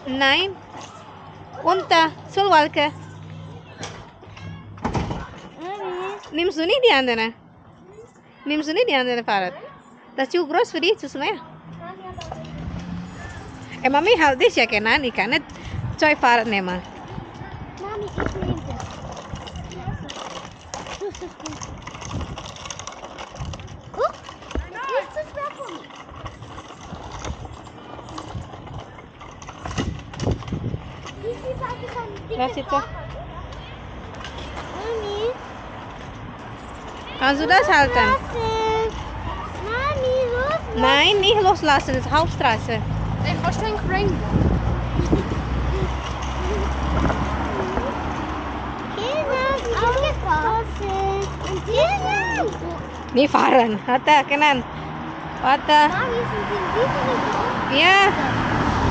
Nein. Unter. Solwalke. Nimmst du nicht die andere? Nimmst du nicht die andere Fahrrad? Das ist zu groß für dich, zu schwer. Mami, halt dich ja kenan. Ich kann nicht zwei Fahrrad nehmen. Mami, ich nehme das. Das ist gut. Guck, das ist schwer für mich. Wie viel Seite kann ich Was jetzt so? Mami. Kannst du das halten? Mami, los. Nein, nicht loslassen. Das ist Hauptstraße. Ey, was für ein Crane? Nicht fahren. Warte, kenan. Warte. Mami, sind die Ja.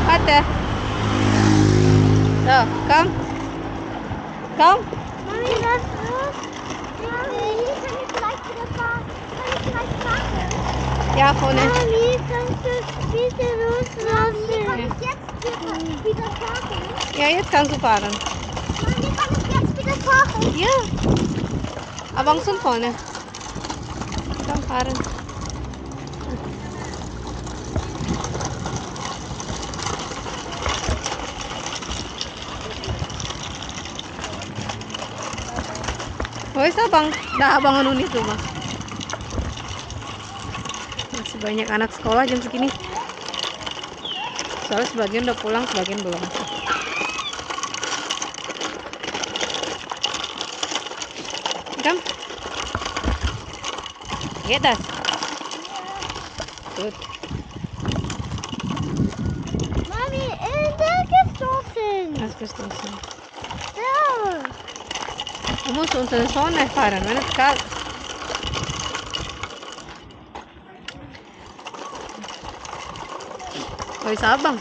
Warte. So, komm. Komm. Mami, lass los. Ich kann jetzt gleich wieder fahren. Kann ich gleich fahren? Ja, vorne. Mami, kannst du bitte loslassen? Kann ich jetzt wieder fahren? Ja, jetzt kannst du fahren. Mami, kann ich jetzt wieder fahren? Ja. Abang sun vorne. Komm, fahren. Wo ist abang? Dah abang anu itu mah. Masih banyak anak sekolah jam segini. Soalnya sebagian udah pulang, sebagian belum. Kom. Get das. Gut. Mami, der gestoßen. Das bist du. Ja. Du musst unter der Sonne fahren, wenn es kalt. Wo ist abang?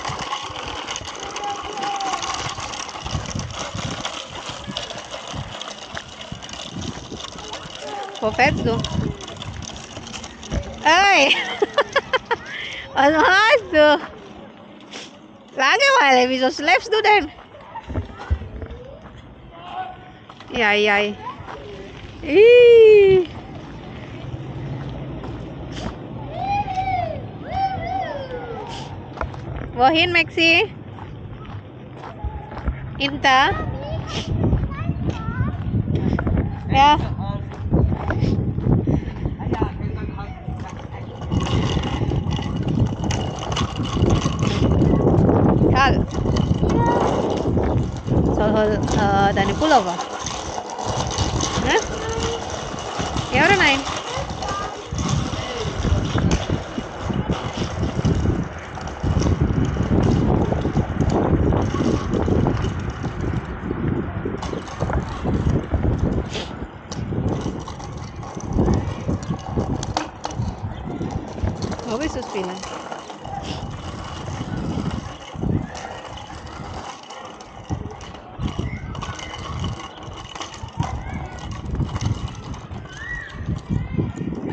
Wo fährst du? Hey! Was machst du? Langeweile, wieso schläfst du denn? Ja, ja. Ih. Wohin, Maxi? Inta? Ja. Kalt. Soal dari pulau, Pak? Hah? Ya oder nein? Wo bist du spielen?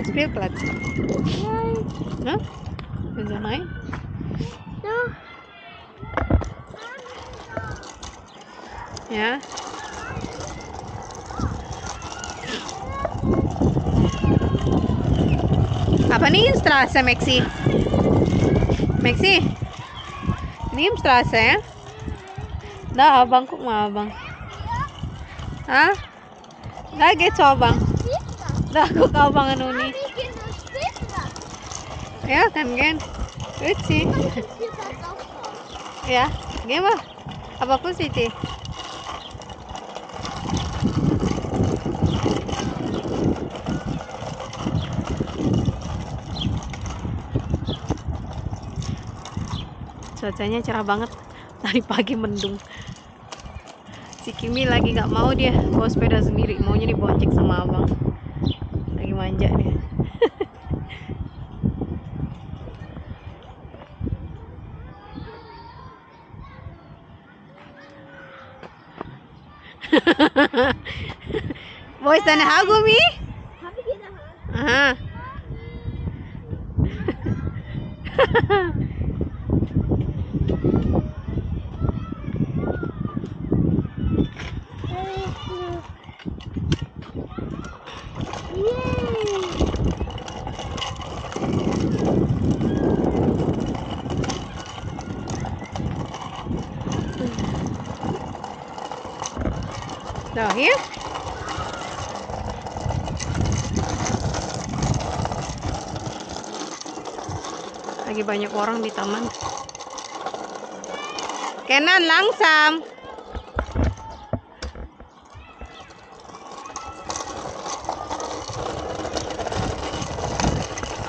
Spielplatz. Nein. Hah? Willst du main? Doch. Ja. Apa nih Straße, Maxi? Maxi? Ini Straße ya? Dah abang, kok mau abang? Hah? Dah geht's abang. Dah kok abang anu nih? Mami, geht das später? Ya kan gen? Lucu. Spielplatz aufbauen. Ya, gimana? Apa aku sih Ci? Cuacanya cerah banget. Tadi pagi mendung. Si Kimi lagi nggak mau, dia bawa sepeda sendiri, maunya dibonceng sama abang. Lagi manja dia. Wo ist deine Haargummi? Hab ich in der Hand. Aha. No, here. Lagi banyak orang di taman. Kenan, langsam.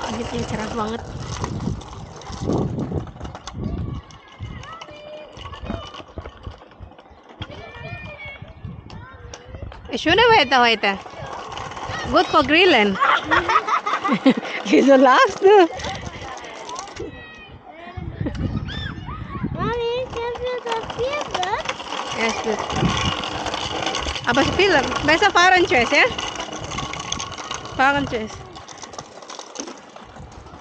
Langitnya cerah banget. Shouldn't wait, good for grilling. He's the last. Mommy, can you feel that? Yes, good. Apa film? Biasa Faren Choice ya? Faren Choice.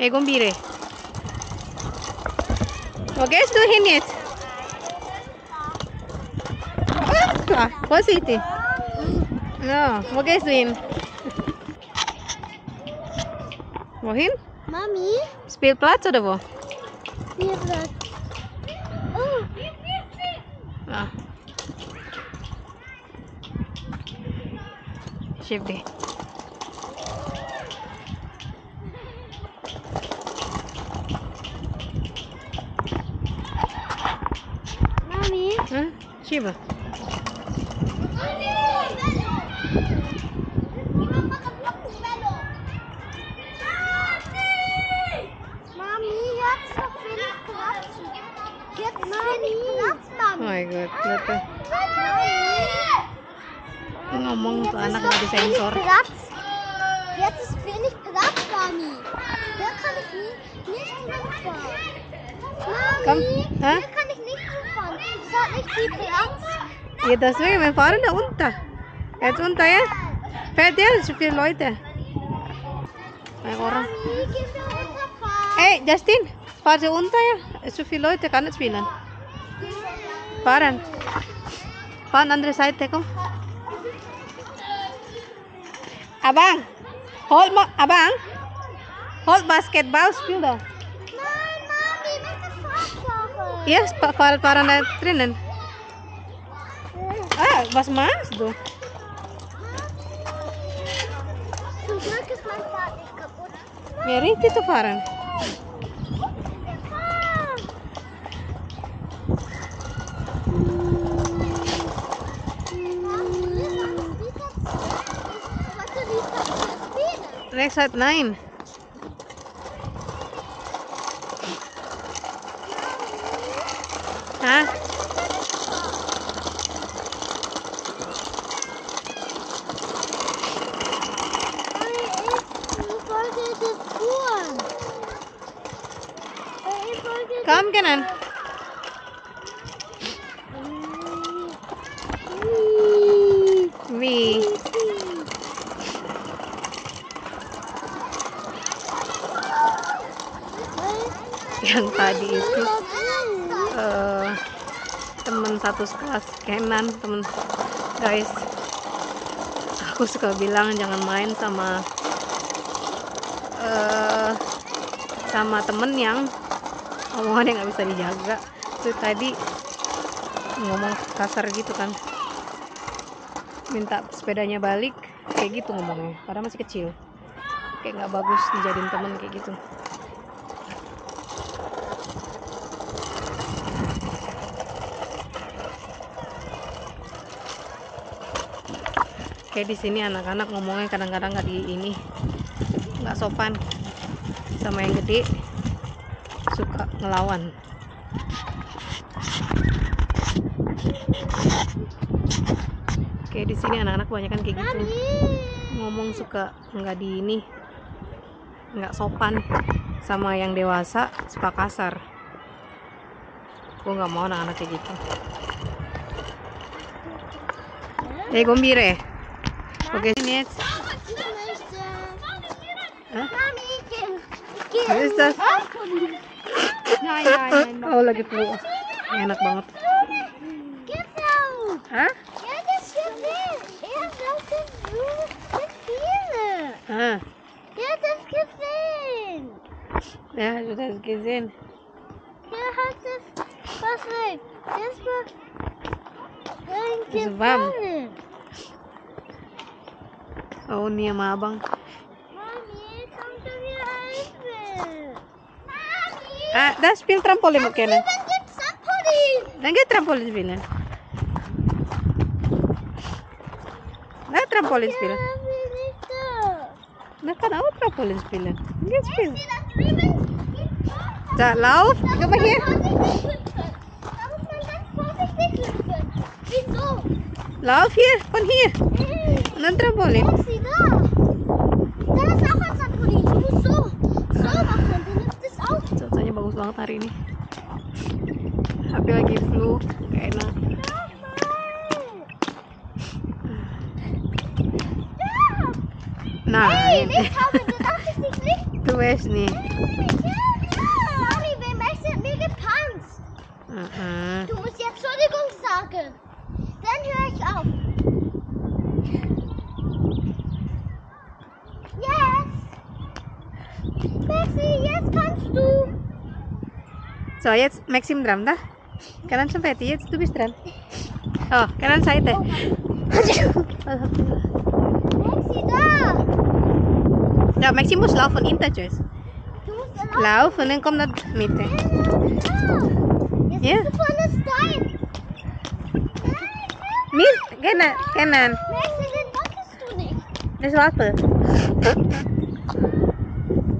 Gombire. Vad guys du hinner? Vad sitter du? Ja, vad guys du in? Wohin? Mami, Speelplaats oder wo? speelplaats. Oh, Ja. Shift deh. Mami. Hah? Siapa? Mami, jetzt bin ich Platz. Jetzt bin ich Platz, Oh Mami. my god, lihat tuh. Ngomong tuh anak nggak disensor. Platz. Jetzt bin ich Platz, Mami. Da kann ich nicht rumfahren. Komm, Mami, hä? hier kann ich nicht rumfahren. Das hat nicht viel Platz. Ja, deswegen, wir fahren da unter. Jetzt unter, ja? Fährt ja, so viele Leute. Banyak orang. Mami, gehen wir runterfahren. Hey, Justin, fahr so unter, ja? So viele Leute, kann nicht spielen. Fahren. Fahren andere Seite, komm. Abang, Abang, hold Basketball, spiel doch. Nein, Mami, welche Fahrfahrer? Iya, fahren da drinnen. Ah, was machst du? Zum Glück ist mein Fahrrad nicht kaputt. Ja, richtig zu fahren. Rechts halt nein. Hah? Komm, Kenan. Wie? Yang tadi itu temen satu kelas Kenan, temen guys. Aku suka bilang jangan main sama temen yang omongannya nggak bisa dijaga. Tuh tadi ngomong kasar gitu kan, minta sepedanya balik kayak gitu ngomongnya, padahal masih kecil. Kayak nggak bagus dijadiin temen kayak gitu. Kayak di sini anak-anak ngomongnya kadang-kadang nggak sopan, sama yang gede suka ngelawan. Kayak di sini anak-anak banyak kan kayak gitu, ngomong suka nggak sopan, sama yang dewasa suka kasar. Gue nggak mau anak-anak kayak gitu. Gombire. Oke, sini. What is that? Nein. Oh, lagi flu. Enak banget. Genau. Hah? Ja, das gefällt. Er sagt das viele. Ah, Ja, das gefällt. ya sudah gesehen. Er hat das was weg. Das war Ist warm. gefallen. Oh, Uni sama abang. Mami, komm zu mir helfen. Mami! Ah, da spielt Trampolin mit Kenan. Dann gibt's Trampolin. Dann geht Trampolin spielen. Na, Trampolin spielen. Ja, will nicht da. Na, kann auch Trampolin spielen. Geht spielen. Maxi, das Drüben geht weiter. Da, lauf. Guck mal hier. Da muss man ganz vorsichtig hüpfen. Wieso? Lauf hier, von hier. Und dann Trampolin. Maxi, da. Da ist auch ein Trampolin. Du musst so machen. Du nimmst es auf. Cuacanya bagus banget hari ini. Tapi lagi flu, gak enak. Hey, Nein, nicht haben, du darfst es nicht liegen. du weißt nicht. Mami, Max hat mir gepanzt. Du musst jetzt Entschuldigung sagen. Dann höre ich auf. Yes. Maxi, jetzt kannst du. So, jetzt Maxim dran, dah. Kanan sampai jetzt du bist dran. Oh, kanan Seite. Alhamdulillah. Maxi, da. Ja, Maxim muss laufen, hinter Tschüss. Du musst erlauben. Lauf und dann komm nach Mitte. Jetzt Ja. bist du voll das Stein. Mir, kanan. Maxi, den wolltest du nicht. Das war's.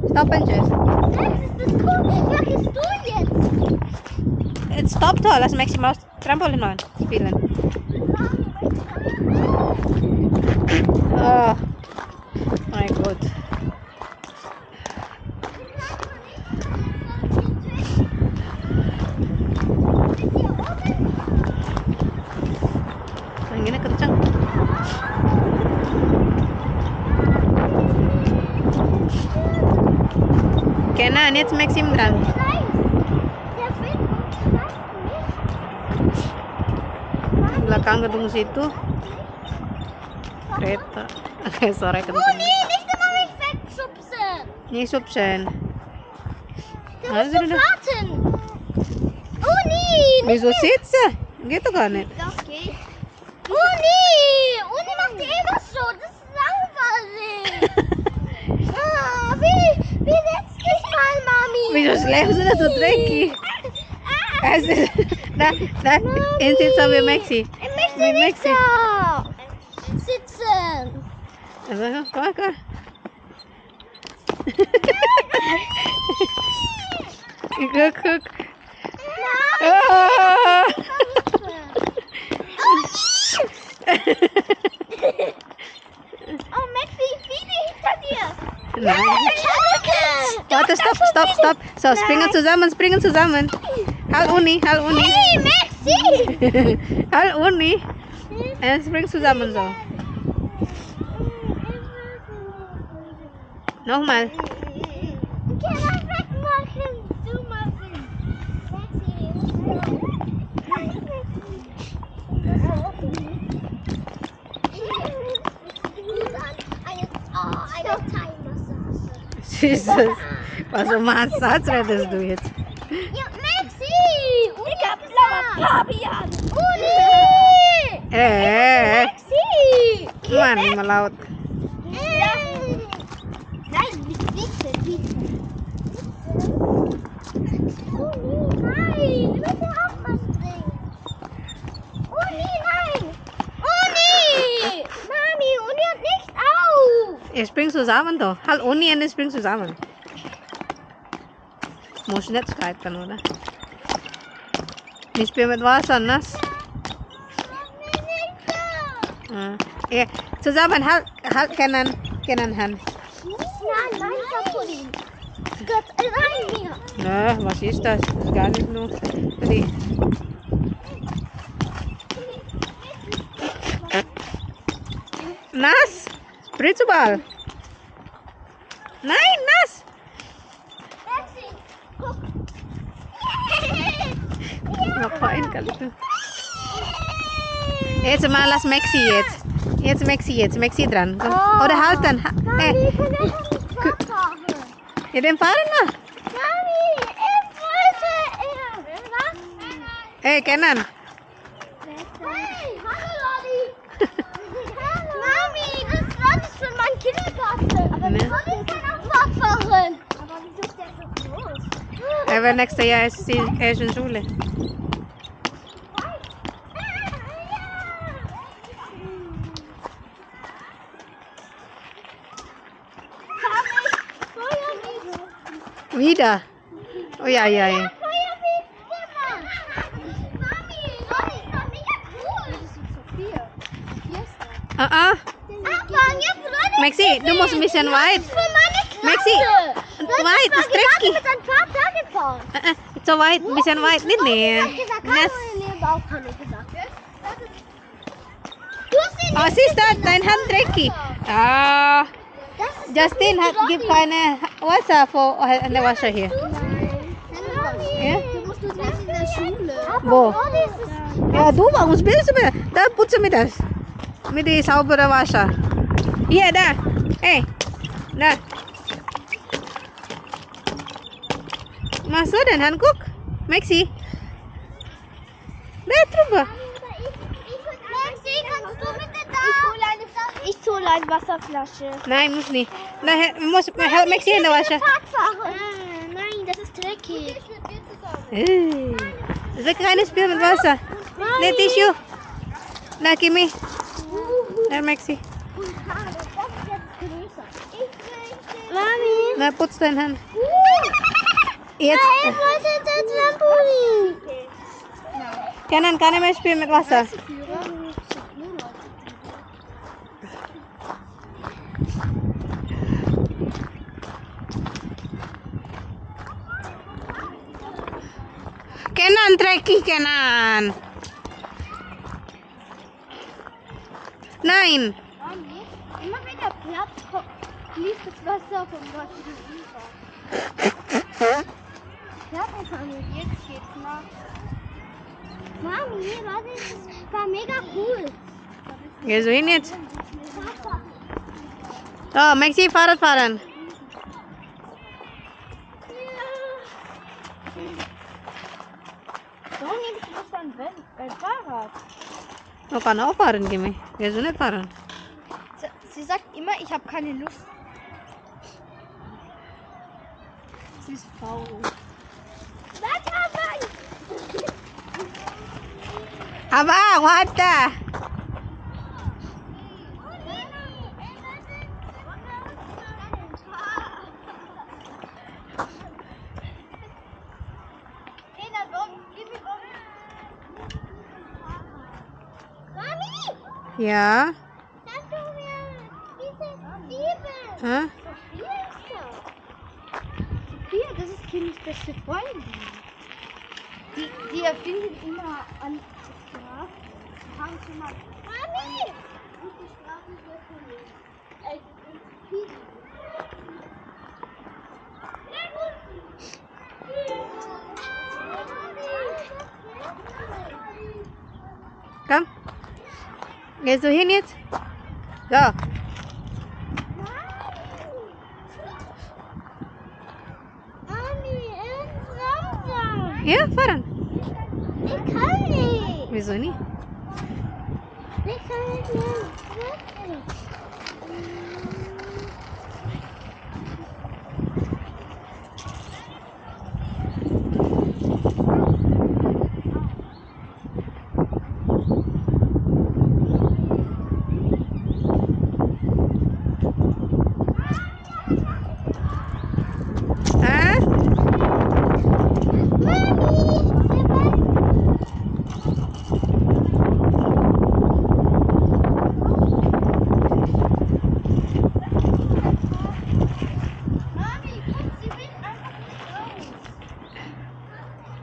Stoppen Tschüss. Max, ist das cool? Was machst du jetzt? Jetzt stopp da, lass Maxim aus Trampolin machen, spielen. Oh, mein Gott. Anginnya kencang. Kenan, jetzt Maxim dran. Nein, der Wind schneidet mich. Belakang gedung situ kereta. Sore kencang. Uni, nicht immer mich wegschubsen. Ini Subsen. Du Also, musst du- warten. Uni, nicht Wieso sitze? Gitu gar nicht. Doch, geht. Uni, Uni macht immer so. Das ist langweilig. Wie letztes Mal, Mami. Wieso schläfst du da so dreckig? Also, da, in sitzt wir Maxi. Ich möchte Mit nicht Maxi. da sitzen. Also, komm, komm. Guck. Ah! Oh, Maxi, viele hinter dir. Nein. Warte, stopp. So, springen zusammen. Halt Uni. Hey, Maxi. Halt Uni. Spring zusammen so. Nochmal. Okay, dann wegmachen. Du machen. Eine Thai-Massage. Jesus. Was für Massage redest du jetzt? Ja, Maxi! Ich hab blaue Papier! Uli! Maxi! Mann, immer laut. Nein, bitte. Uli, nein! Du musst auch was bringen. Uli, nein! Uli! Mami, Uli hat nicht auf! Ihr springt zusammen doch. Halt Uni und ihr springt zusammen. Muss nicht streiten, oder? Ich spiele mit Wasser, nass. Ja, zusammen, halt Kenan Hand. Nein, Trampolin. Gott, rein hier. Na, was ist das? Das ist gar nicht nur für die. Nass! Spritzball! Nein, nass! Maxi, guck. Ngapain kali itu? Jetzt mal lass Maxi jetzt. Maxi dran. Komm. Oder halt dann. Mami, kann er nicht fahren? Ja, dann fahren wir. Mami, wollte was? Kenan. Hey, hallo Lolli. Mami, das Rad ist von meinem Kindergarten. Aber Ne? Tommy kann auch Radfahren. Aber wieso ist der so groß? Aber nächstes Jahr ist er ist in Schule. Wieder. Oh ja, ja, ja. Maxi, du musst ein bisschen weit. Maxi, weit, das ist dreckig. Mit deinem Vater gefahren. So weit, ein bisschen weit. Nicht näher. Nass. Oh, siehst du, dein Hand dreckig. Ah, Justin gibt keine Wasser an der Wasser hier. Ja? Du musst das nicht in der Schule. Wo? Ja, du, warum spielst du mir? Da putzen wir das. Mit dem sauberen Wasser. Hier, da. Hey, da. Machst du den Hand? Guck. Maxi. Da drüber. Ich hole eine Wasserflasche. Nein, muss nicht. Muss Maxi in der Wasser. Nein, das ist dreckig. Das ist ein kleines Spiel mit Wasser. Der Tissue. Da, Kimi. Da, Maxi. Mami. Na, putz deine Hand. Jetzt. Kann ich mehr spielen mit Wasser. Kenan, dreckig, Kenan. Nein. Mami, immer wenn der Platz fließt das Wasser vom Wasser rüber. Ja, jetzt geht's nach. Mami, warte, das war mega cool. Geh so hin jetzt. So, Maxi, Fahrrad fahren. Warum nimmst du das dann beim Fahrrad? Du kannst auch fahren, Kimi. Geh so nicht fahren. Sie sagt immer, ich habe keine Lust. Sie ist faul. Abang, wata. Ja. Hä? Sophia, das ist Kimis beste Freundin. Die erfinden immer an Strafen. Haben schon mal. Mami! Und die Strafen wird von Komm. Gehst du hin jetzt? So. Mami, langsam. Ja, fahren. Ich kann nicht. Wieso nicht? Ich kann nicht mehr. Hä?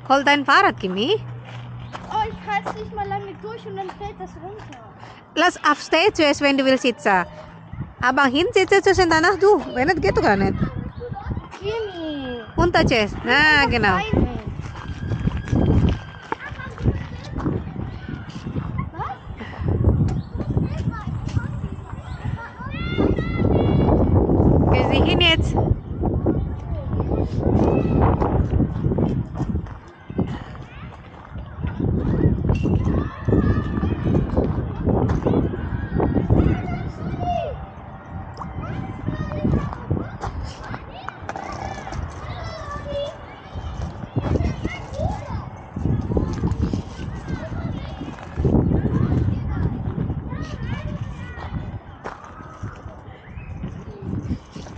Hol dein Fahrrad, Kimi. Oh, ich halte es nicht mal lange durch und dann fällt das runter. Lass aufstehen zuerst, wenn du willst sitzen. Aber hinsitzen zuerst und danach du. Wenn nicht, geht du gar nicht. Jimmy. Unterchest. Na, genau. Geh sie hin jetzt.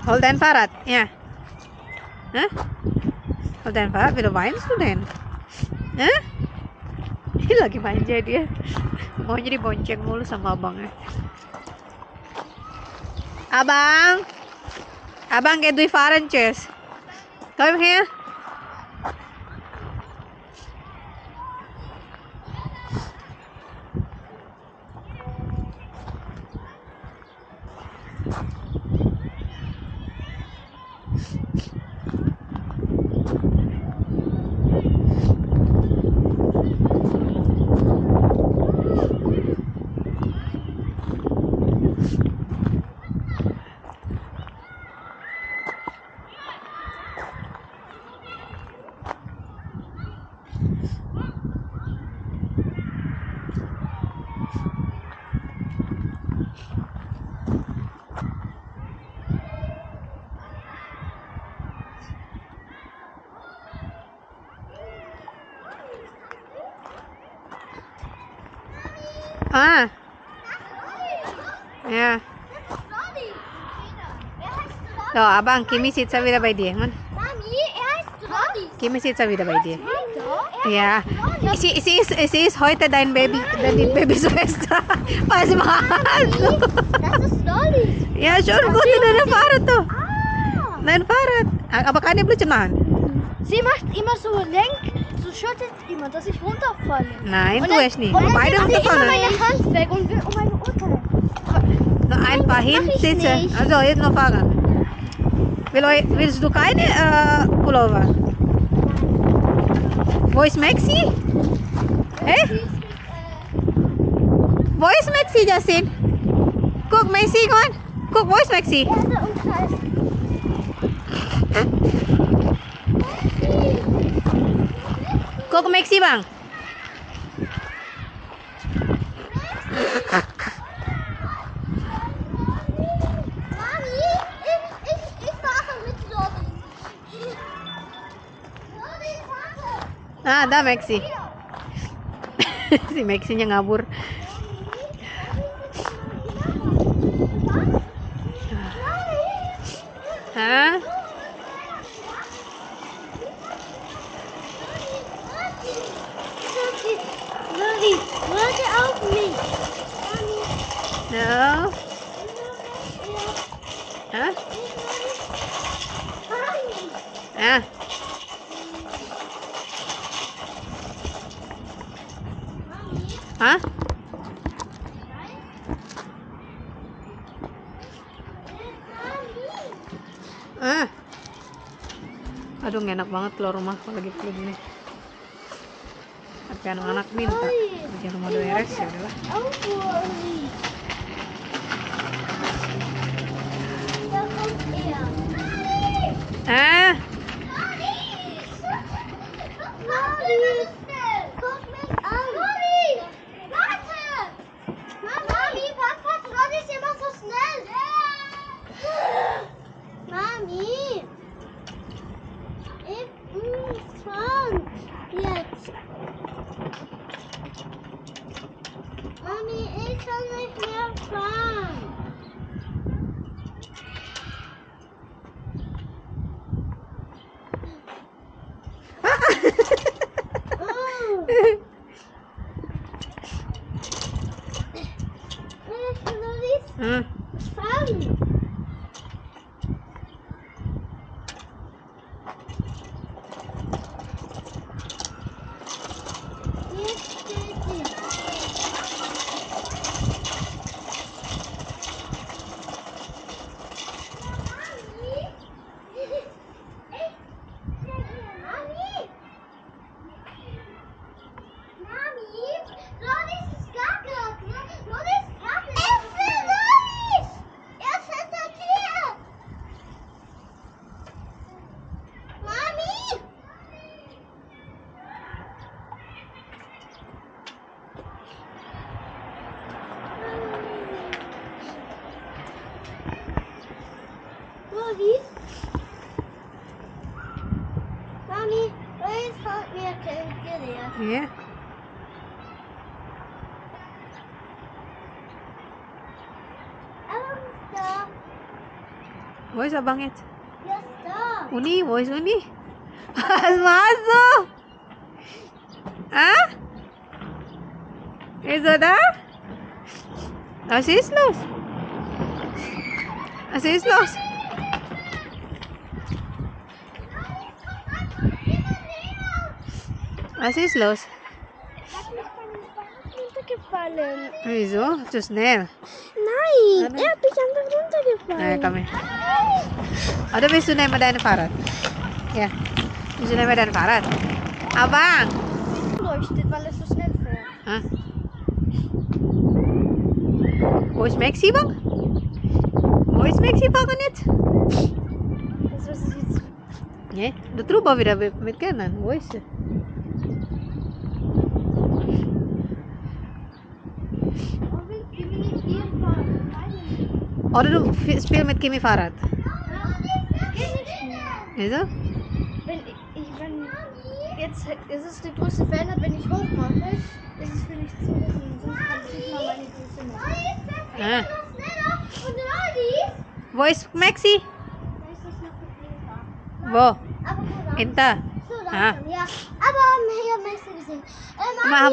Hol dein Fahrrad. Ja. Hah? Hol dein Fahrrad. Wie weinst du denn? Hah? Ini lagi manja dia. Maunya dibonceng mulu sama abangnya. Abang. Abang, get doe varentjes. Kom hier. Ah. Ja. So, Abang, Kimi sitzt ja wieder bei dir. Mann. Mami, heißt Roddy. Kimi sitzt ja wieder bei dir. Doch. Ja. Sie ist heute deine Babyschwester. Was machst du? Das ist Lolli. Ja, schon gut, dein Fahrrad tuh. Ah. Dein Fahrrad. Aber kann ich cuman? Sie macht immer so so schüttelt immer, dass ich runterfalle. Nein, Und du dann- es nicht. Und dann Beide nimmt sie immer runterfallen. meine Hand weg und will um meine Urteil. Nur ein paar Nein, das mach ich Hinsitze. nicht. Also, jetzt noch fahren. Willst du keine Pullover? Wo ist Maxi? Hä? Wo ist Maxi, Justin? Guck, Maxi, komm. Guck, wo ist Maxi? Erde und Kreis. Guck, Maxi, Bang. Mami, ich fahre mit Lolli. Lolli, warte. Ah, da Maxi. Si Maxi-nya ngabur. Hah? Lolli, warte auf mich. No. Hah? Ah. Hah? Ah. Aduh, nggak enak banget keluar rumah kalau lagi flu gini. Tapi anak-anak minta kerjaan rumah udah beres, ya udahlah. Da kommt er. Ah, Lolli, guck mich an. Lolli, warte. Mami, Papa, Lolli ist immer so schnell. Mami, ich fahren jetzt. Mami, ich kann nicht mehr fahren. Oh. Lolli hmm. fahren. Jetzt steht sie. Mami, jetzt hat mir gelehrt. Iya. Wo ist Abang jetzt? Ja, da. Uni, wo ist Uni? Was machst du? Ah? Ist er da? Was ist los? Was ist los? Was ist los? Runtergefallen. Wieso? Zu schnell. Nein, Ano? er hat mich einfach runtergefallen. Kami. Oder willst du nehmen dein Fahrrad? Ja. Willst du nehmen dein Fahrrad? Abang! Leuchtet, weil es so schnell fährt. Hah? Wo ist Maxi, Bang? Wo ist Maxi, Bang jetzt? Das was ich jetzt. Ja, du truba wieder mit Kindern. Wo ist sie? Oh, will ich nicht hier fahren? Nein. Oder du spielst mit Kimi Fahrrad. Geht nicht mehr. Wieso? Wenn jetzt ist es die Größe verändert, wenn ich hochmache, ist es vielleicht so, sonst kann ich nicht mal meine Größe machen. Ah. Und Radi? Wo ist Maxi? Da ist es noch geblieben. Wo? Aber wo Inta. So Ah. langsam, ja. Aber hier möchte ich sehen.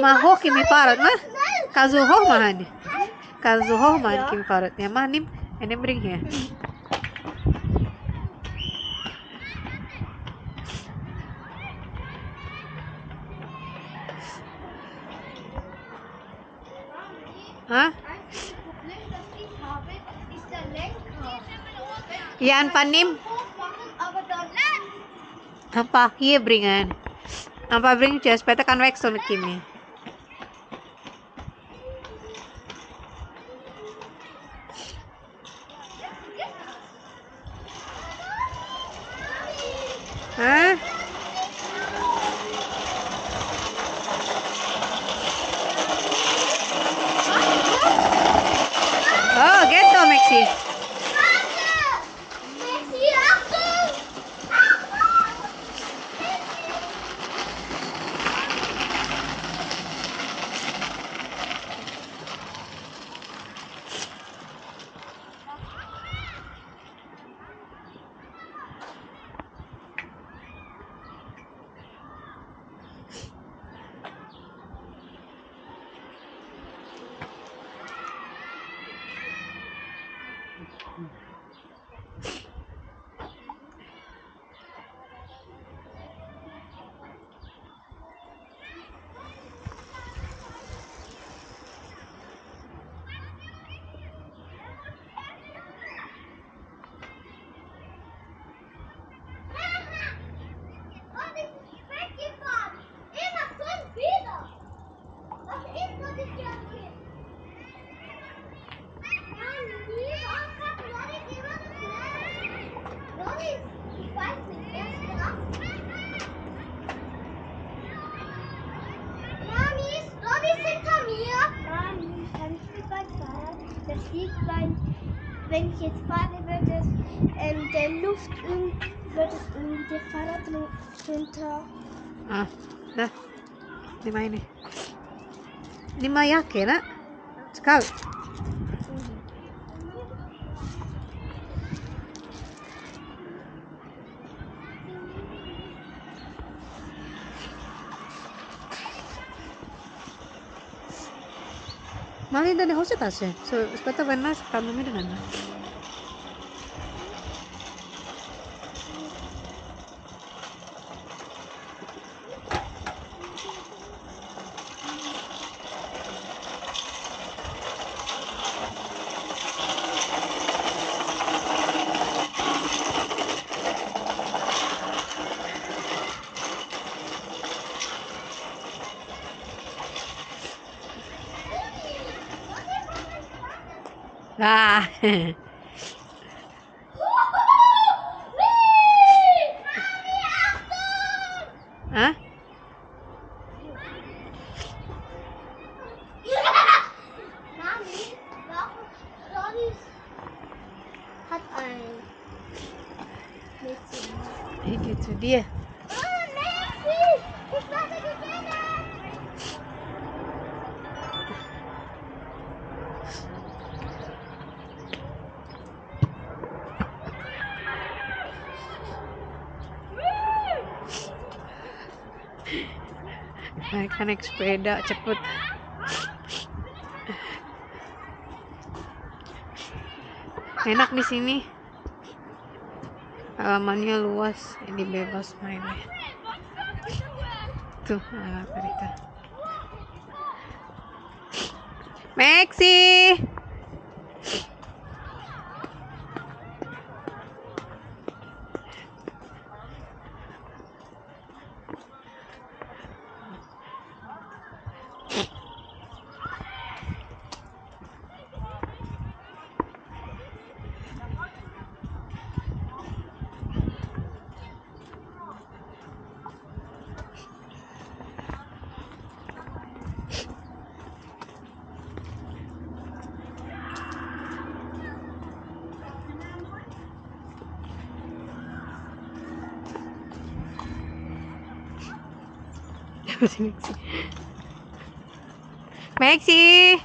Mah hoch Kimi Fahrrad, mah? Kannst du hoch machen? Kannst du hoch machen, Kimi Fahrrad? Ja, mah, nimm bring hier. Ah? Einziges Problem, das ich habe, ist der Lenker. Ja, Anpa, nimm. Hochmachen, aber dann. Anpa, hier bringen. Anpa, bring dia. Supaya tekan wechsel mit Kimi. Hah? Oh, gitu, Maxi. Maxi, Achtung! Und ich bin weggefahren. Immer schon wieder. Was ist das jetzt hier? Mann, warum fährt Ronny immer so schnell? Ronny, ich weiß nicht, er ist gerafft. Ronny ist hinter mir. Ronny, kann ich mit meinem Fahrrad? Das liegt wenn ich jetzt fahre, wird es der Luft wird es der Fahrrad runter. Ah, dah. Lima ini. 5 yakin, nak? Sekali. Mali dan hose tasnya. So, sepeta benar kamu mi dengan. Ah. Hah? Mami, Ronny hat ein Mädchen. Itu dia. Oh, Messi! Ich werde gewinnen! Mereka naik sepeda cepet. Enak di sini. Halamannya luas, jadi bebas mainnya. Tuh, Karita. Maxi. Maxi.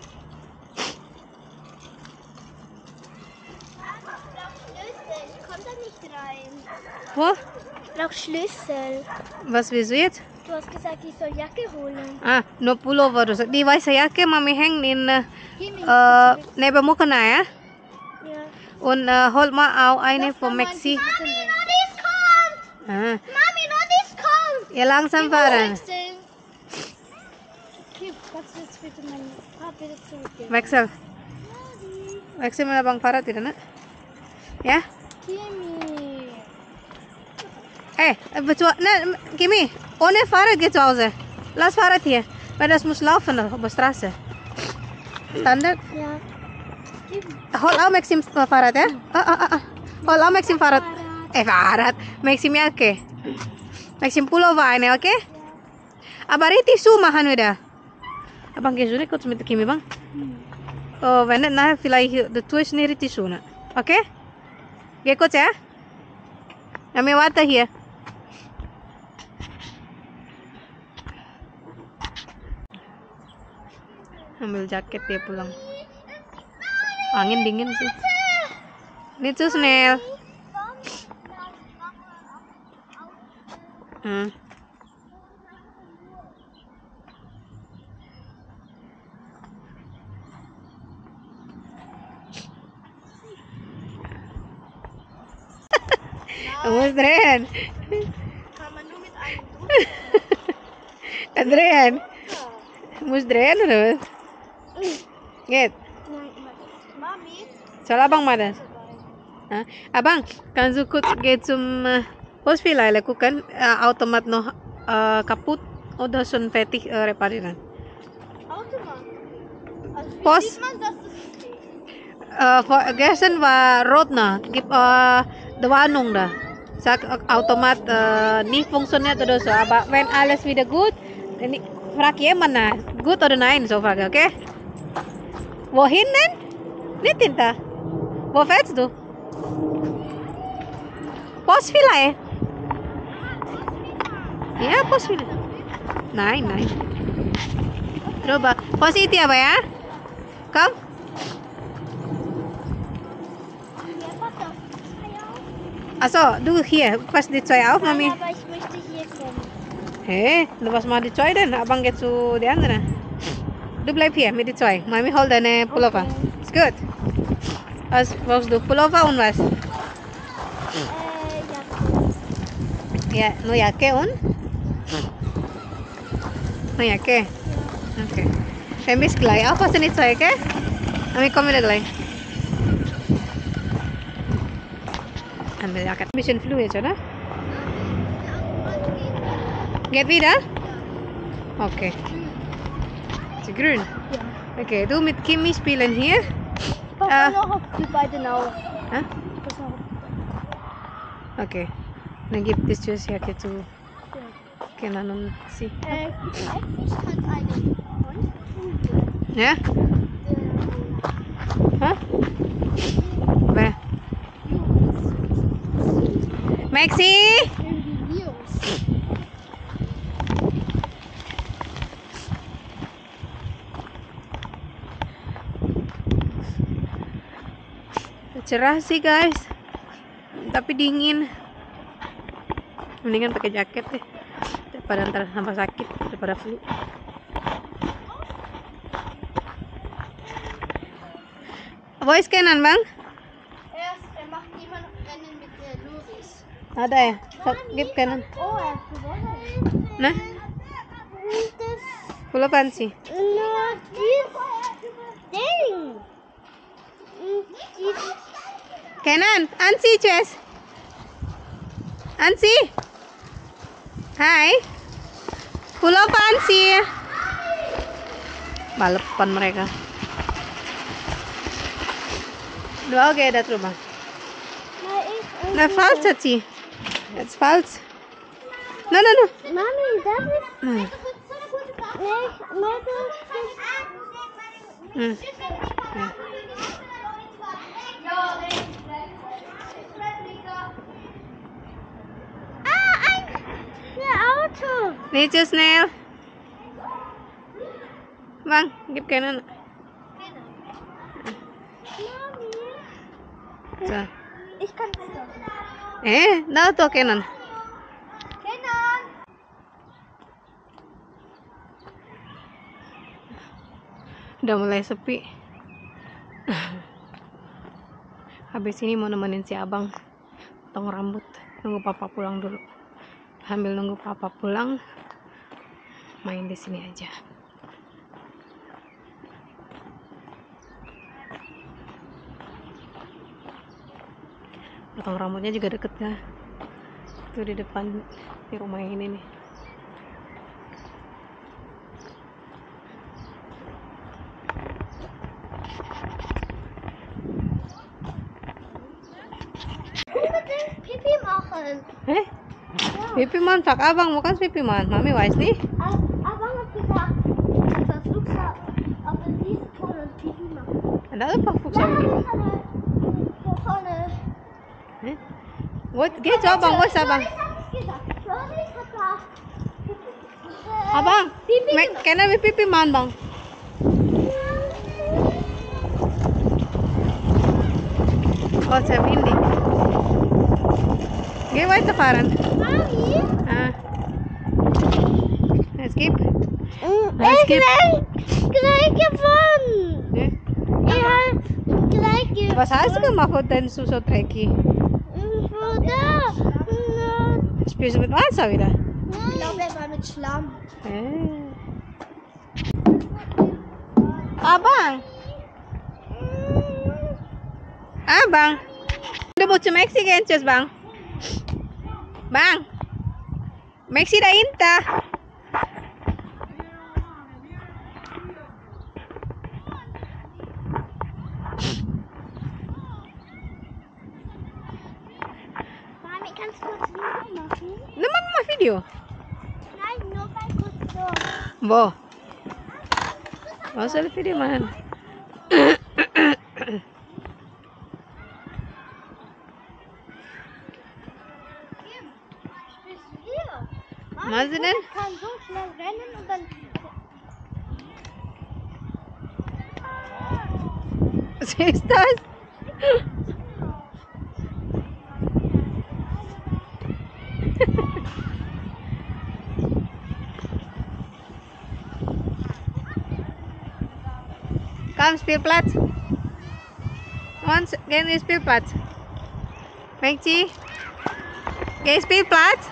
Schlüssel, ich komme da nicht rein. Wo? Ich brauche Schlüssel. Was willst du jetzt? Du hast gesagt, ich soll Jacke holen. No pullover. Die weiße Jacke, Mami hängt in Geh mich neben Mukana, ja? Ja. Und hol mal auch eine von Maxi. Mami, Nodis kommt! Mami, Nodis kommt! Ja, langsam fahren. Kannst du jetzt bitte mein Paar bitte zurückgeben? Wechsel. Wechsel mal Bang Farad tidak nak? Ya? Kimi. Betul. Kimi, ohne Fahrrad geht zu Hause. Lass Fahrrad hier, weil das muss laufen auf der Straße. Standard. Ja. Hol auch Maxim Fahrrad, ya? Hol auch Maxim Fahrrad. Fahrrad. Maxim Jacke. Maxim Pullover eine, okay? Aber richtig zumachen wieder. Abang gehst du nicht kurz mit Kimi, Bang? Oh, wenn nicht, nachher vielleicht, du tust nicht richtig zu, ne? Okay? Geh kurz, ya? Kami warten hier. Ambil jaket dia pulang. Angin dingin sih. Nicht zu schnell. Muss drehen. Kann man nur mit einem Drehen. Muss drehen oder was? Geht. Mami? Soll Abang mal das? Abang, kannst du kurz gehen zum Post vielleicht gucken? Automat noch kaputt oder schon fertig reparieren? Automat. Also Post. sieht man, dass das okay. Gestern war rot noch. Gibt Warnung da. Sagt Automat nicht funktioniert oder so. Aber wenn alles wieder gut, frag jemand nach. Gut oder nein, so frage, okay? Wohin denn? Nicht hinter. Wo fährst du? Post vielleicht. Ja, Post vielleicht. Nein. Coba. Positif apa ya? Komm. Achso, du hier, pass die zwei auf, Mami. Nein, aber ich möchte hier kommen. Hey, du was mal die zwei denn? Abang geht zu der andere. Du bleib hier mit die zwei. Mami hol deine Pullover. Okay. Ist gut. Was brauchst du? Pullover und was? Ja. Ja, nur Jacke und? Nur Jacke? Okay. Bis gleich. Aufpassen die zwei, okay? Mami kommen wieder gleich. Ambil jaket. Bisschen flu jetzt, oder? Geht wieder? Okay. Ist grün? Ja. Okay, du mit Kimi spielen hier. Pass noch auf die beiden auf. Hä? Pass noch auf. Okay. Dann gibt es Tschüss Jacke zu Kenan und sie. Ich kann einen Hund. Ja? Hä? Wer? Maxi! Cerah sih guys, tapi dingin. Mendingan pakai jaket deh daripada ntar tambah sakit. daripada flu. Wo ist Kenan, Bang? Er macht jemand Rennen mit der Loris. Ada ya? Gib Kenan. Oh, er hat gewonnen. Nah, Das pula apaan sih? nur dieses Ding. Dieses Kenan, Ansi, Ces. Ansi. Hai. Pulau apaan sih? Balapan mereka. Dua oke, dat rumah. Na, falsch hat sie. Jetzt falsch. No. Mami, das ist. Hmm. Hmm. Hmm. Ein Auto. Nicht so schnell. Bang, gib Kenan. So. Ich kann es doch. Dah tuh Kenan. Kenan. Udah mulai sepi. Habis ini mau nemenin si abang potong rambut, nunggu papa pulang dulu. Sambil nunggu papa pulang, main di sini aja. Potong rambutnya juga deket ya. Tuh di depan di rumah ini nih. Unbedingt Pipi machen. Pipi man, sag abang, bukan pipi man. Mami weiß nicht. Abang hat gesagt, versuch's auf diese Tonne Pipi machen. Ada apa Ja, fuksa ini? Tonne. Geh zu abang, wo ist abang? Loris hat es gesagt. Loris hat da. Abang, Pipi kena pipi man bang. Oh, saya windig. Geh weiterfahren. Mami? Es gibt. Er gleich gewonnen. Ne? Er hat gleich gewonnen. Was hast du gemacht, wo dein Schuh so dreckig? Da. Spielst du mit Wasser wieder? Ich glaube, er war mit Schlamm. Abang. Abang. Udah mau ke Meksiko kan, bang? Bang. Meksi dahinter. Mami, kannst du kurz Video machen? Naman mo video. Nein, nur bei kurz so. Bo. Masa video man. Was denn? Ich kann so schnell rennen und dann. Was ist das? Komm, Spielplatz. Und gehen wir Spielplatz. Mexi, geh Spielplatz.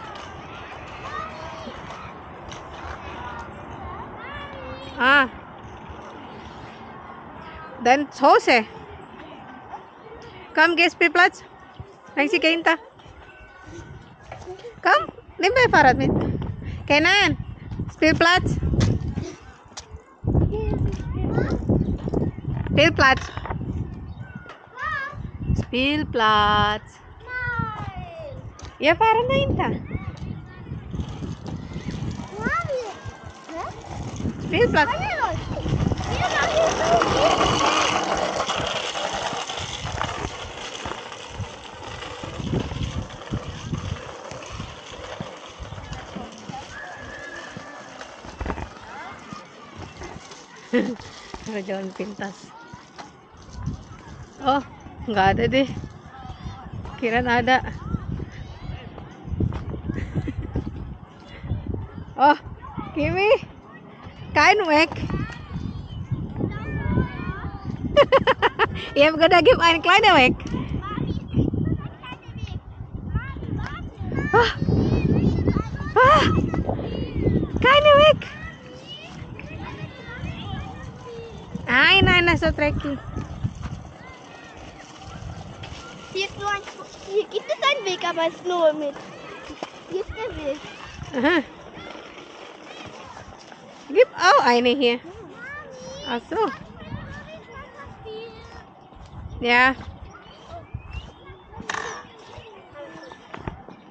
Dan Hose. Komm, geh Spielplatz. Mexi, geh hinter. Komm, nimm dein Fahrrad mit. Kenan, Spielplatz. Spielplatz. Spielplatz. Nein! Ya, fahren dahinter. Mami! Ne? Spielplatz. Hier mach ich so. Ada jalan pintas. Oh, nggak ada deh. Kirain ada. Oh, Kimi, kein Weg. Ihr habt gerade gibt einen kleinen Weg. Ah. Ah. Keine Weg. Nein, das ist so dreckig. Hier gibt es einen Weg, aber es ist nur mit. Hier ist der Weg. Aha. Gibt auch eine hier. Ach so. Ja.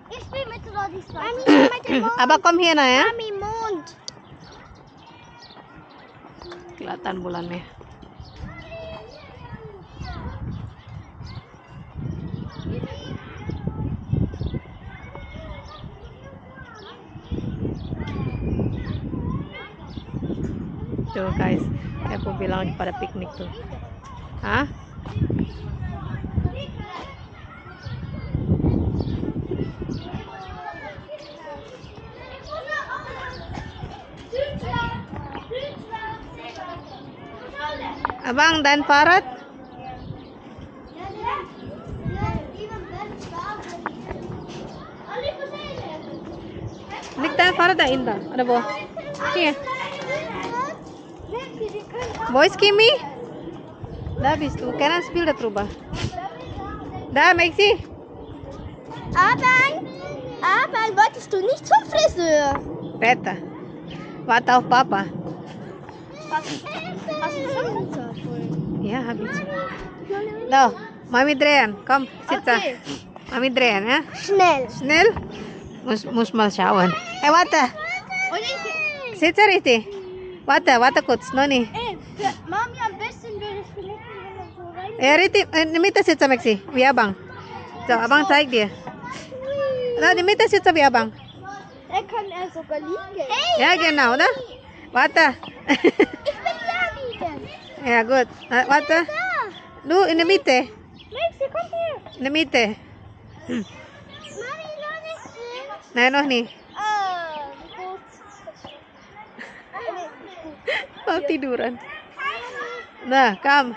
Ich spiele mit Roddy Mami, mit dem Mond. Aber komm hier nah ya. Mami, Mond. Kelihatan bulannya. Tuh guys, aku bilang lagi pada piknik tuh. Hah? Abang dan Farad? Liegt dein Fahrrad da hinten? Oder wo? Hier. Wo ist Kimi? Da bist du. Keiner spielt darüber. Da, Maxi. Aber wolltest du nicht zum Friseur? Später. Warte auf Papa. Hast du schon gesagt? Ja, hab ich. Da, Mami drehen. Komm, sitz da. Okay. Mami drehen, ja? Schnell. Schnell. Muss mal schauen. Hey, warte. Und ich... Sitze richtig. Warte kurz. Noch nicht. Für Mami am besten würde es vielleicht, wenn man so rein... Ja, richtig. In der Mitte sitzt Maxi. Wie Abang. So, Abang zeig dir. Da, in der Mitte sitzt wie Abang. Da kann er sogar liegen. Hey, Ja, genau, oder? Warte. ich bin da liegen. Ja, gut. Warte. Da. Du, in der Mitte. Maxi, komm her. In der Mitte. Mami, noch nicht drin. Nein, noch nicht. Gut. Mau tiduran. Nah, komm.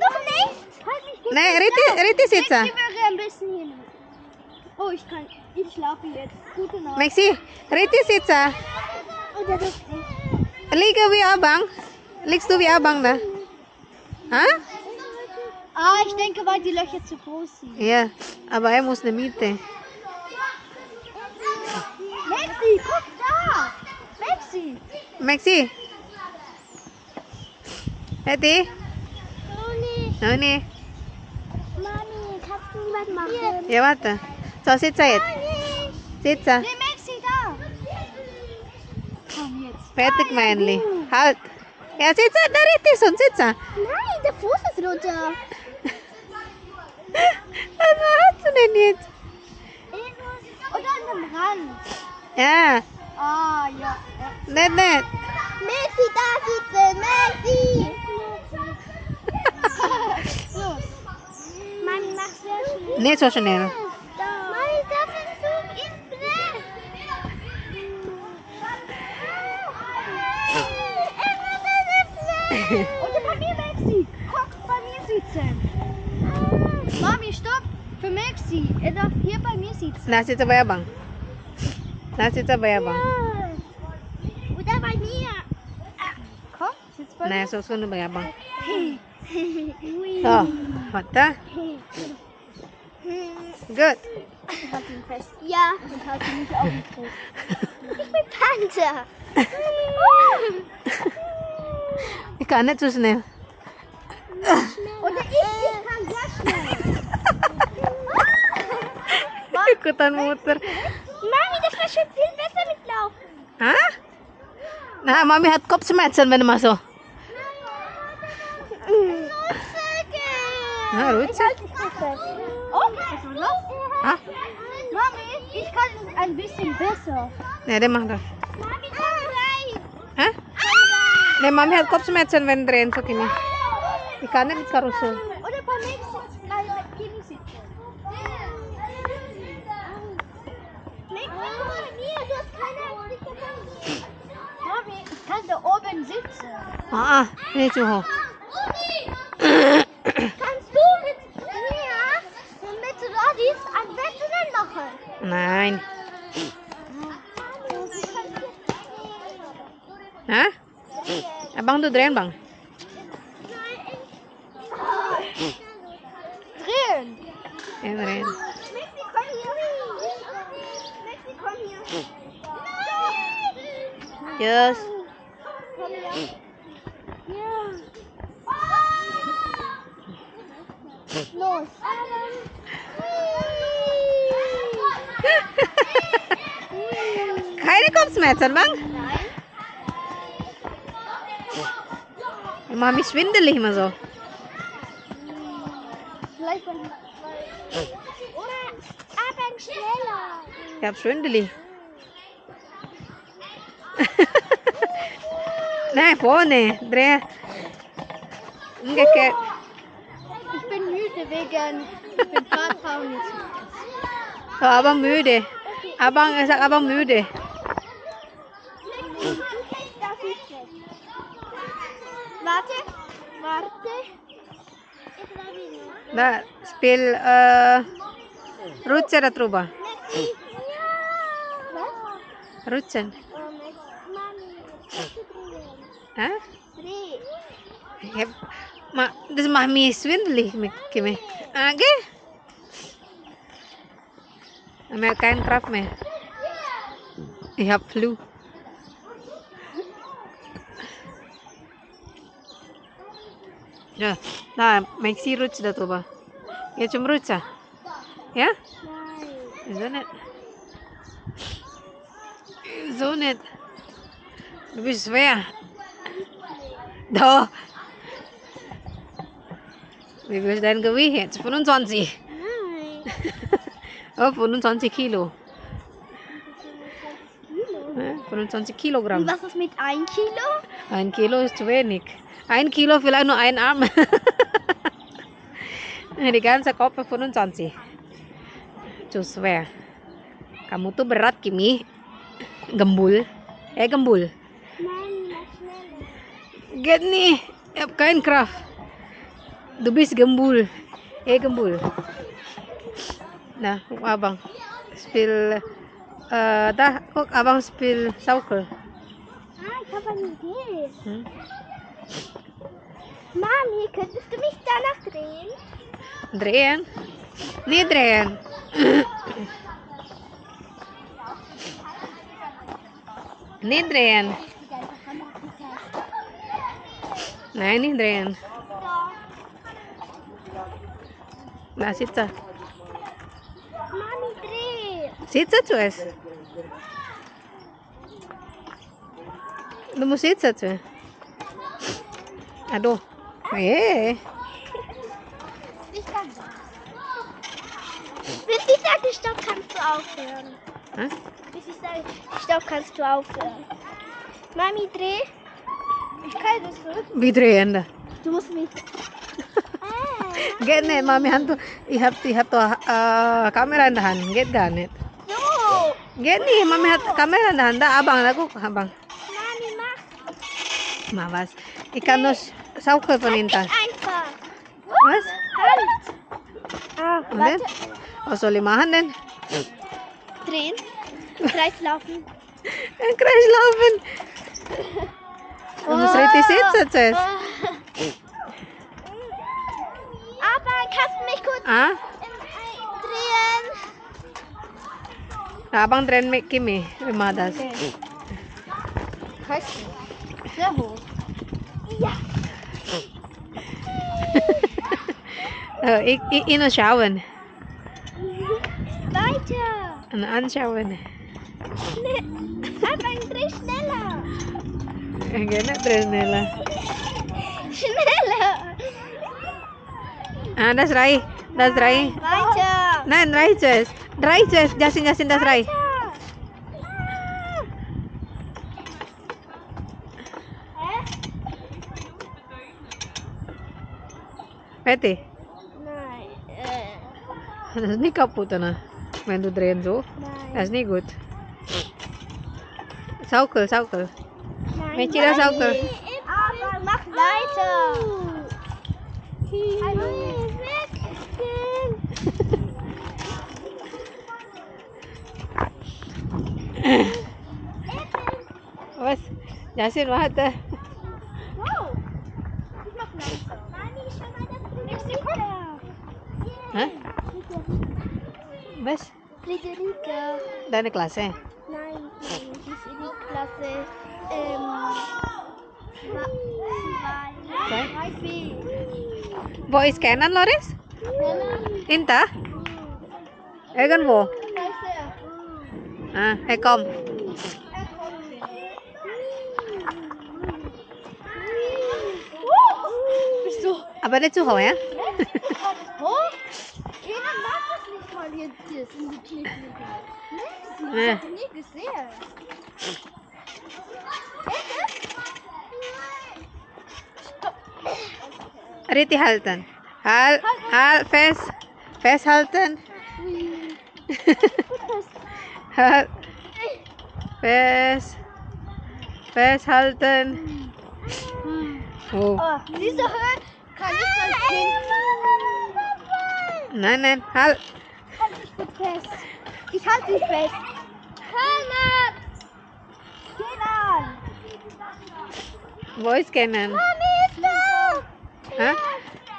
Noch nicht. Halt mich gut. Nein, richtig sitzen. Maxi wäre ein bisschen hin. Oh, ich schlafe jetzt. Gute Nacht. Maxi, richtig sitzen. Oder das nicht. Liege wie Abang. Liegst du wie Abang da? Hah? Ich denke, weil die Löcher zu groß sind. Ja, aber er muss in der Mitte. Maxi, guck da. Maxi. Maxi. Hati? Oh, nicht. Noch nicht. Mami, kannst du was machen? Ja, warte. So, sitze jetzt. Sitze. Nee, Maxi, da. Komm jetzt. Fertig, Meinli. Halt. Ja, sitze da richtig so, sitze. Nein, der Fuß ist runter. Was machst du denn jetzt? Und an dem Rand. Ja, Ja. nicht. Maxi, da sitzen. Maxi. Los. Mami, mach sehr schnell. Nicht so schnell. Mami, das ist so ins Brett. Und bei mir, Maxi. Guck, bei mir sitzen. Mami, stopp. Für Maxi. Er darf hier bei mir sitzen. Nah, sitze bei Abang. Nah, sitze bei Abang. Oder bei mir. Komm, sitz bei Nah, so bei Abang. mir. So, warte. Gut. Halt ihn fest. Ja. Und halt ihn nicht auf den Fuß. Ich bin Panther. Ich kann nicht so schnell. Oder ich kann sehr schnell. Ikutan muter. Mami, das war schon viel besser mit Laufen. Hah? Nah, Mami hat Kopfschmerzen, wenn du mal so. Ah, Rutsch. Oh, was war das? Ah, Mami, ich kann ein bisschen besser. ja, der macht das. Mami, komm rein. Hah? Nee, Mami hat Kopfschmerzen, wenn drehen so gini. Ich kann nicht Karussell. Oder bei mir sitzen, weil mit Kimi sitzen. Maxi, guck mal hier, du hast keine Angst dabei. oben sitzen. Nicht so hoch. Kannst du mit mir und mit Rodis Adventsrennen machen? Nein. Hah? Abang tuh drehen, Bang. Drehen. Ya, drehen. Maxi, komm hier. Maxi, komm hier. Yes. Komm her. Ja. Los. Keine Kopfschmerzen, Bang? Nein. Mami schwindelig immer so. Vielleicht noch mal. Oder aber schneller. Ich hab schwindelig. Nein, vorne. Dreh. Umgekehrt. Ich bin müde wegen dem Fahrradfahren jetzt. So, Abang müde. Abang, er sagt Abang müde. Warte. Da, spiel Rutschen da drüber. Was? Rutschen. Mami. Hah? Dreh. Das macht mich schwindelig. Okay. Ich habe keine Kraft mehr. Ich habe Flu. Ja, nah, Maxi rutscht da drüber. Jetzt zum Rutschen. Ja? Nein. So nicht. So nicht. Du bist schwer. Da. Wie viel ist dein Gewicht jetzt? 25. Nein. Oh, 25 Kilo. Kilo. Ja, 25 Kilogramm. Und was ist mit 1 Kilo? 1 Kilo ist zu wenig. 1 Kilo vielleicht nur ein Arm. Die ganze Kopf 25. Zu schwer. Kamu tuh berat, Kimi. Gembul. Gembul. Nein, mach schneller. Geht nicht. Ich hab keine Kraft. Du bist Gembul. Gembul. Nah, guck Abang. Spiel. Da, guck Abang spiel Schaukel. Ich habe eine Idee. Hm? Mami, könntest du mich danach drehen? Drehen? Nicht drehen. Nicht drehen. Nein, nicht drehen. Da sitze. Mami, dreh. Sitze zuerst. Du musst sitzen zuerst. Aduh. Ich kann das. Bis ich sage Stopp, kannst du aufhören. Hah? Bis ich sage Stopp, kannst du aufhören. Mami, dreh. Ich kann das so. Wie drehen da? Du musst mich. Geht nicht, Mami, ich hab doch Kamera in der Hand. Geht gar nicht. So. Geht nicht, Mami hat Kamera in der Hand. Da, Abang, da guck, Abang. Mami, mach. Mal was. Ich kann nur Schaukel von hinten. Einfach. Was? Halt. Und dann? Was soll ich machen denn? Drehen. Kreislaufen. Ein Kreis laufen. Du musst richtig sitzen zuerst. Aber kannst du mich kurz Ah? drehen? Abang drehen mit Kimi. Wie macht das? Heißt du? Sehr hoch. Ja. Ich noch schauen. Weiter. Und anschauen. Aber ein Dreh schneller. Geht nicht drehen schneller. Schneller. Ah, das reicht. Das reicht. Weiter. Nein, reicht zuerst. Reicht zuerst. Jasin, das reicht. Fertig. Nein. Das ist nicht kaputt, Anna. Wenn du drehen so. Nein. Das ist nicht gut. Schaukel. Nein. Maxi, das ist auch gut. Aber mach weiter. Was? Yasin, warte. Wow. Ich mach weiter. Mami, schon mal das Friederike. Hä? Was? Friederike. Deine Klasse? Nein, die ist in die Klasse 2B. Wo ist Kenan, Loris? Inta? Irgendwo? Ah, hey, komm. Bist du? Aber nicht zu hoch, ja? Oh? Kenan mag das nicht mal jetzt in die Knie. Nee. Ich hab nie gesehen. Riti halten. Fest. Festhalten. Halt. Festhalten. Oh. Oh, diese Höhe kann ich als Kind. Nein, halt. Halt dich gut fest. Ich halte dich fest. Kenan! Kenan! Wo ist Kenan? Mami ist da! Hä?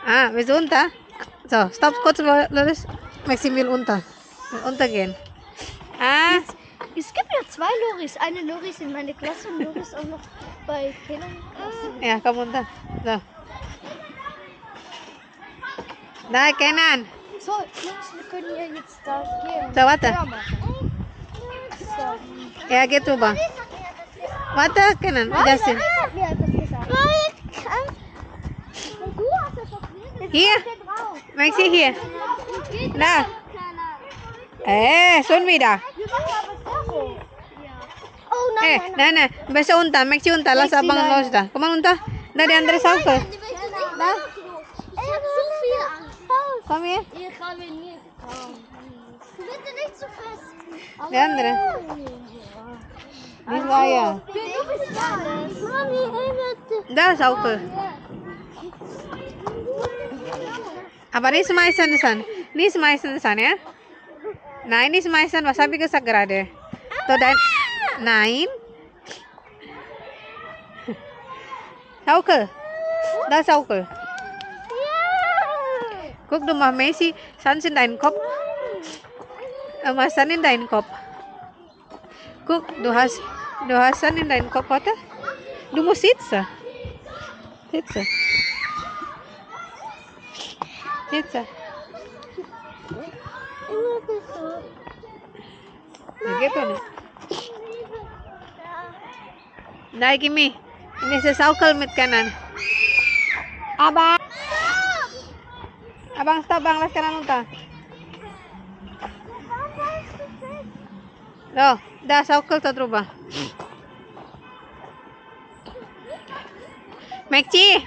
Ah, wir sind unter. So, stopp kurz, Loris. Maxi will untergehen. Ah, Es gibt ja 2 Loris. Eine Loris in meiner Klasse und Loris auch noch bei Kenan. ja, komm runter. So. Da, Kenan. So, Jungs, wir können ja jetzt da gehen. So, warte. Ja, machen. So. Ja, geht rüber. Warte, Kenan. Jasin. Mir hat das gesagt. Du hast das doch nicht. Hier. Maxi, hier. Da. Schon wieder. Oh nein, Nein. Besser unter. Maxi unter. Lass abang los da. Komm mal unter. Da, die andere Sauke. Ich hab so viel Angst. Komm hier. Ich habe nie getraut. Bitte nicht zu fest. Die andere. Die war ja. Du bist alles. Mami, Da, Sauke. Aber nicht schmeißen san. Nicht schmeißen san, ya. Nein, nicht schmeißen. Was habe ich gesagt gerade? Tuh, nein. Sauke. Da, Sauke. Guck, du machst Messi. Sand in deinen Kopf. Mach Sand in deinen Kopf. Guck, du hast Sand in deinen Kopf, warte. Du musst sitzen. Sitzen. Sitzen. Ja, geht doch nicht. Nein, Kimi. Ini sesaukel mit kanan. Abang. Abang, stop, bang. Las kanan unta. Loh, dah saukel tuh rubah. Maxi.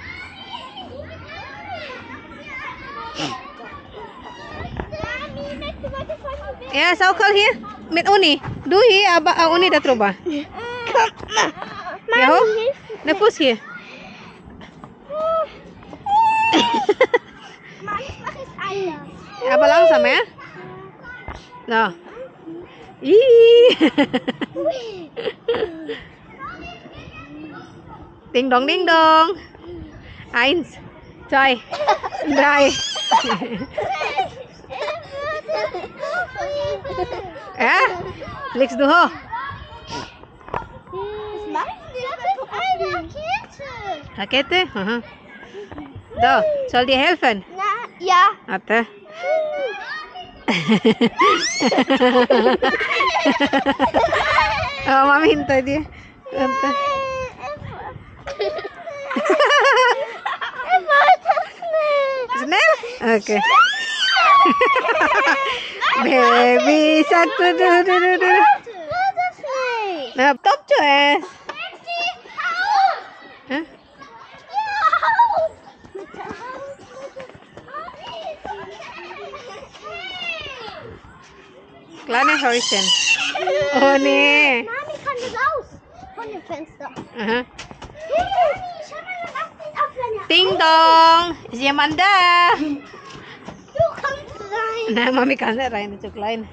Ja, saukel hier mit Uni. Du hier, aber Uni da rubah. Ja, hoch. Ne Fuß hier. Aber langsam, ya. Loh. Ih. Ding dong, ding dong. 1, 2, 3. Ja, legst du hoch. Was machst du? Das ist eine Rakete. Rakete? Aha. So, soll dir helfen? Na, ja. Warte. Oh, Mami hinter dir. Warte. Ich wollte es nicht. Schnell? Okay. Baby, satu, du. Nah, top cuy. Hah? Kleine Häuschen. Oh nee. Mami kann raus von dem Fenster. Aha. Ding dong, is jemand da? Du kommst rein. Nein, Mami kann nicht rein, ist zu klein.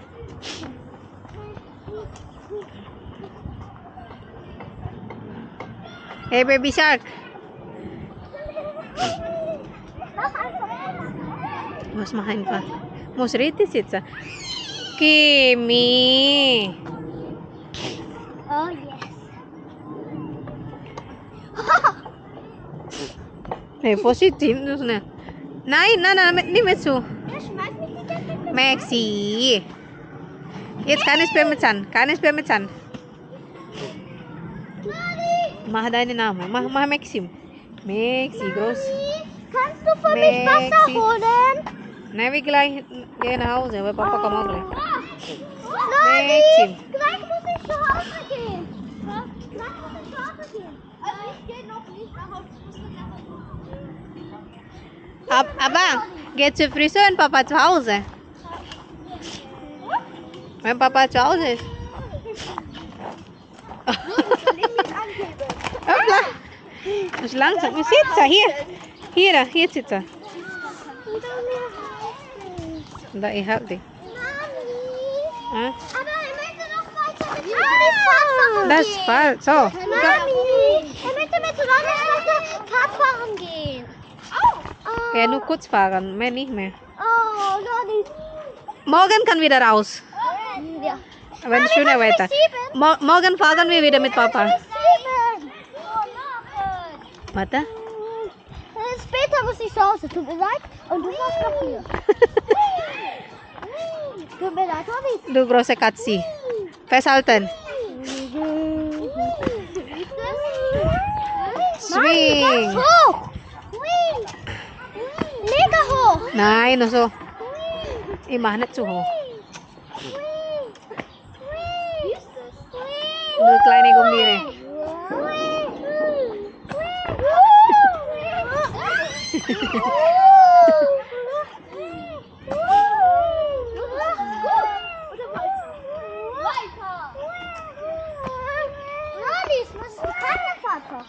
Hey, Baby Shark. Mach einfach. Was mach einfach? Muss richtig sitzen. Kimi. Oh, yes. Hey, positiv. Nein, nicht mehr zu. Er schmeißt mich die ganze Zeit. Maxi. Jetzt keine Spermizan. Keine Spermizan. Mach deinen Namen. Mach Maxim. Maxi, groß. Kannst du für mich Wasser Maxi. holen? Nein, wir gleich gehen nach Hause, weil Papa kommt auch gleich. Maxim. Gleich muss ich zu Hause gehen. Gleich muss ich zu Hause gehen. Also ich gehe noch nicht nach Hause. Ich muss mit nach Hause. Aber geht zur Friseur und Papa zu Hause. Wenn Papa zu Hause ist. Hoppla. Muss langsam. Wo sitzt er? Hier sitzt er. Da, ich hab dich. Mami. Hm? Aber ich möchte noch weiter mit Fahrradfahren Das gehen. ist falsch. So. Mami, ich möchte mit Landesklasse Fahrradfahren gehen. Oh. Ja, nur kurz fahren, mehr nicht mehr. Oh, Lodi. Morgen kann wieder raus. Ja. Wenn es schöner Wetter. Morgen fahren wir wieder mit Papa. 7. Warte. Später muss ich zu Hause. Tut mir leid. Und du warst noch hier. Tut mir leid, Lodi. Du große Katze. Festhalten. Swing. Ganz hoch. Mega hoch. Nein, nur so. Ich mache nicht zu hoch. Du kleine Gummire.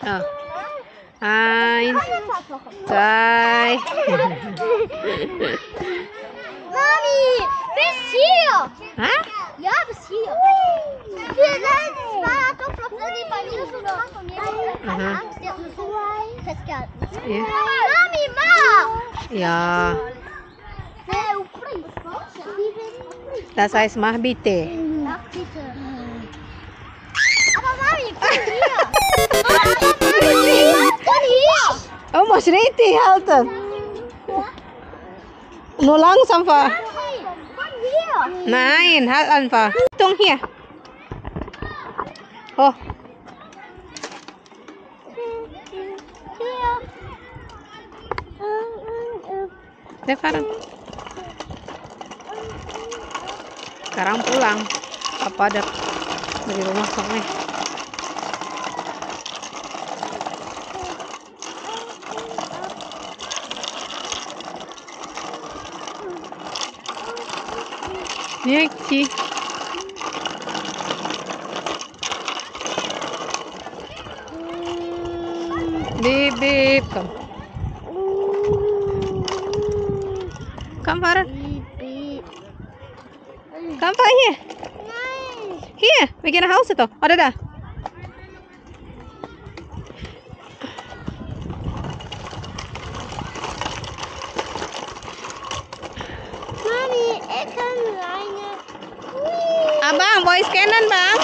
Ja. Eins, zwei. Mami, bis hier. Hä? Ja, bis hier. Wir sind Fahrradflug sind die bei mir schon gemacht und mir keine Angst, der hat mich so festgehalten. Ja. Mami, mach! Ja, das heißt, mach bitte. Mach bitte. Aber Mami, von hier. Von hier. Oh, muss richtig halten. Nur langsam fahr. Von hier. Nein, halt einfach. Achtung hier. Oh, dia fahren. Sekarang pulang. Papa ada dari rumah soalnya. Maxi. Beep beep. Come Farah. Come Farah here. Here, we get a house itu. Ada dah. Mami, ik kan rijden. Abang, voice cannon bang.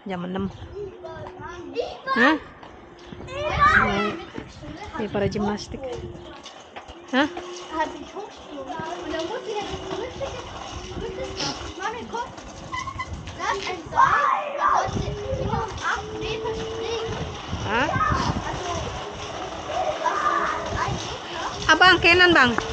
Jam 6. Hah? Ini para gimnastik. Hah? Habe ich Hochsprung. Und dann muss ich ja das zurückschlagen. Mami, guck. Da ist ein Seil. Man sollte Minimum 8 Meter springen. Hah? Also 1 Meter. Abang, kenan bang.